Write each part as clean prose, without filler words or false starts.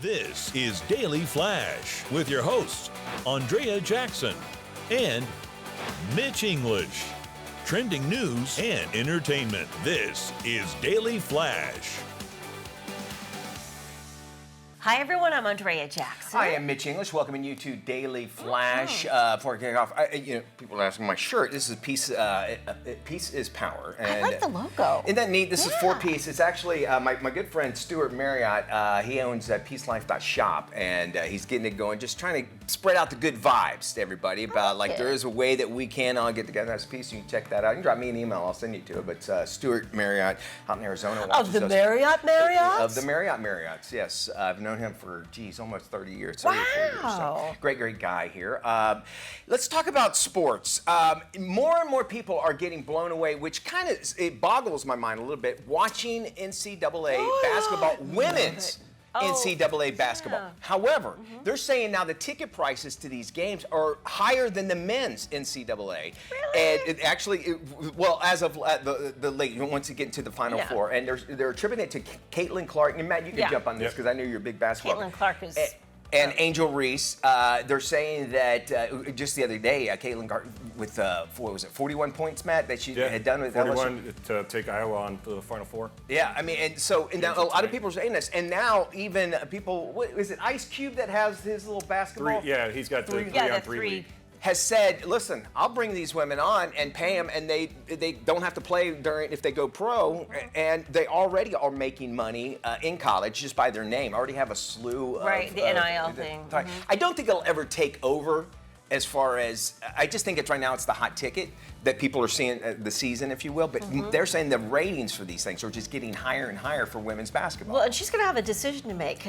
This is Daily Flash with your hosts, Andrea Jackson and Mitch English. Trending news and entertainment. This is Daily Flash. Hi, everyone. I'm Andrea Jackson. Hi, I'm Mitch English, welcoming you to Daily Flash. Before I kick off, people are asking my shirt. This is Peace is Power. And I like the logo. Isn't that neat? This is 4-piece. It's actually my good friend Stuart Marriott. He owns peacelife.shop, and he's getting it going, just trying to spread out the good vibes to everybody about there is a way that we can all get together as a piece. You can check that out. You can drop me an email. I'll send you to it. But Stuart Marriott out in Arizona. Of the Marriott Marriotts? Of the Marriott Marriotts, yes. I've known him for, almost 30 years. Wow. 34 years. So great guy here. Let's talk about sports. More and more people are getting blown away, which kind of, it boggles my mind a little bit, watching NCAA basketball, women's NCAA basketball. Yeah. However, they're saying now the ticket prices to these games are higher than the men's NCAA. Really? And it actually, as of the late, once you get into the Final Four, and they're attributing it to Caitlin Clark. And Matt, you can jump on this because I know you're a big basketball. Caitlin Clark is... And Angel Reese, they're saying that just the other day, Caitlin Clark with 41 points, Matt, that she had done with 41 to take Iowa on to the Final Four. Yeah, I mean, and now a lot of people are saying this, and now even people, what is it, Ice Cube that has his little basketball? He's got the three-on-3 league. Has said, listen, I'll bring these women on and pay them, and they don't have to play if they go pro, and they already are making money in college just by their name. Already have a slew of... Right, the NIL thing. I don't think it'll ever take over as far as, I just think it's right now it's the hot ticket that people are seeing the season, if you will, but they're saying the ratings for these things are just getting higher and higher for women's basketball. Well, and she's going to have a decision to make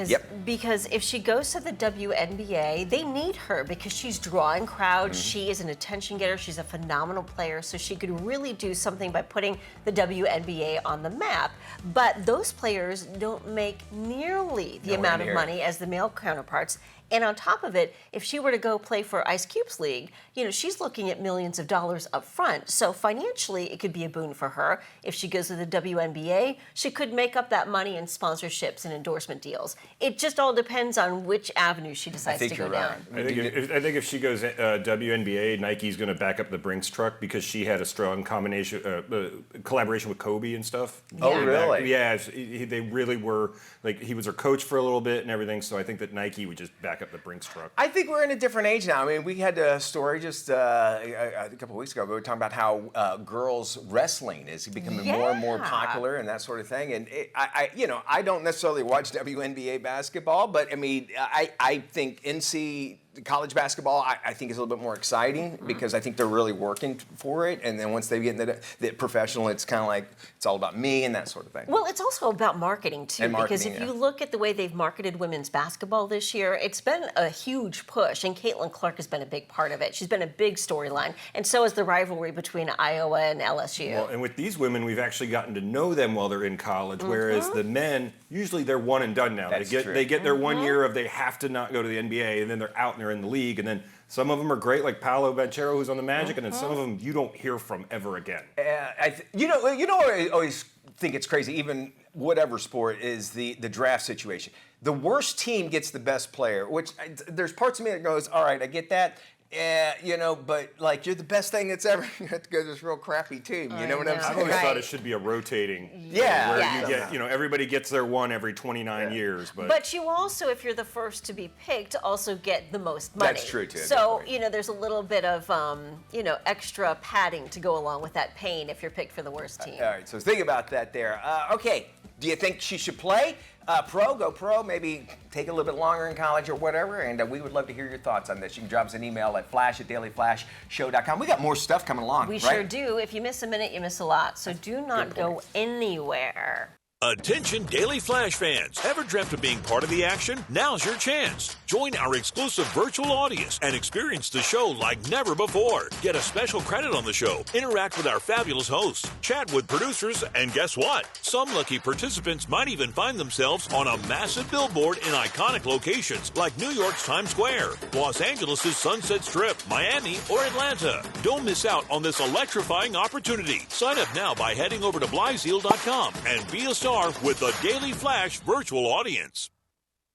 because if she goes to the WNBA, they need her because she's drawing crowds. She is an attention getter. She's a phenomenal player, so she could really do something by putting the WNBA on the map. But those players don't make nearly the amount of money as the male counterparts. And on top of it, if she were to go play for Ice Cube's league, she's looking at millions of dollars up front. So financially, it could be a boon for her. If she goes to the WNBA, she could make up that money in sponsorships and endorsement deals. It just all depends on which avenue she decides to go down. I think if she goes WNBA, Nike's going to back up the Brinks truck because she had a strong collaboration with Kobe and stuff. Oh, really? Yeah, they really were, he was her coach for a little bit and everything, so I think that Nike would just back up the Brinks truck. I think we're in a different age now. I mean, we had a story just a couple of weeks ago. We were talking about how girls wrestling is becoming more and more popular and that sort of thing. And I don't necessarily watch WNBA basketball, but I mean, I think college basketball, I think is a little bit more exciting because I think they're really working for it. And then once they get into the professional, it's kind of like it's all about me and that sort of thing. Well, it's also about marketing too, because if you look at the way they've marketed women's basketball this year, it's been a huge push, and Caitlin Clark has been a big part of it. She's been a big storyline, and so is the rivalry between Iowa and LSU. Well, and with these women, we've actually gotten to know them while they're in college, whereas the men, usually they're one and done now. They get their 1 year of they have to not go to the NBA, and then they're out and they're in the league, and then some of them are great, like Paolo Banchero, who's on the Magic, and then some of them you don't hear from ever again. I always think it's crazy, even whatever sport, is the draft situation. The worst team gets the best player, which there's parts of me that goes, all right, I get that. But you're the best thing that's ever. You have to go to this real crappy team. You know what I'm saying? I've always thought it should be a rotating. Yeah. Where you get, everybody gets their one every 29 years. But you also, if you're the first to be picked, also get the most money. That's true too. So there's a little bit of extra padding to go along with that pain if you're picked for the worst team. All right. So think about that there. Okay. Do you think she should play? Go pro, maybe take a little bit longer in college or whatever, and we would love to hear your thoughts on this. You can drop us an email at flash@dailyflashshow.com. We got more stuff coming along, We sure do. If you miss a minute, you miss a lot, so do not go anywhere. Attention Daily Flash fans. Ever dreamt of being part of the action? Now's your chance. Join our exclusive virtual audience and experience the show like never before. Get a special credit on the show, interact with our fabulous hosts, chat with producers, and guess what? Some lucky participants might even find themselves on a massive billboard in iconic locations like New York's Times Square, Los Angeles' Sunset Strip, Miami, or Atlanta. Don't miss out on this electrifying opportunity. Sign up now by heading over to Blyzeal.com and be a star with the Daily Flash virtual audience.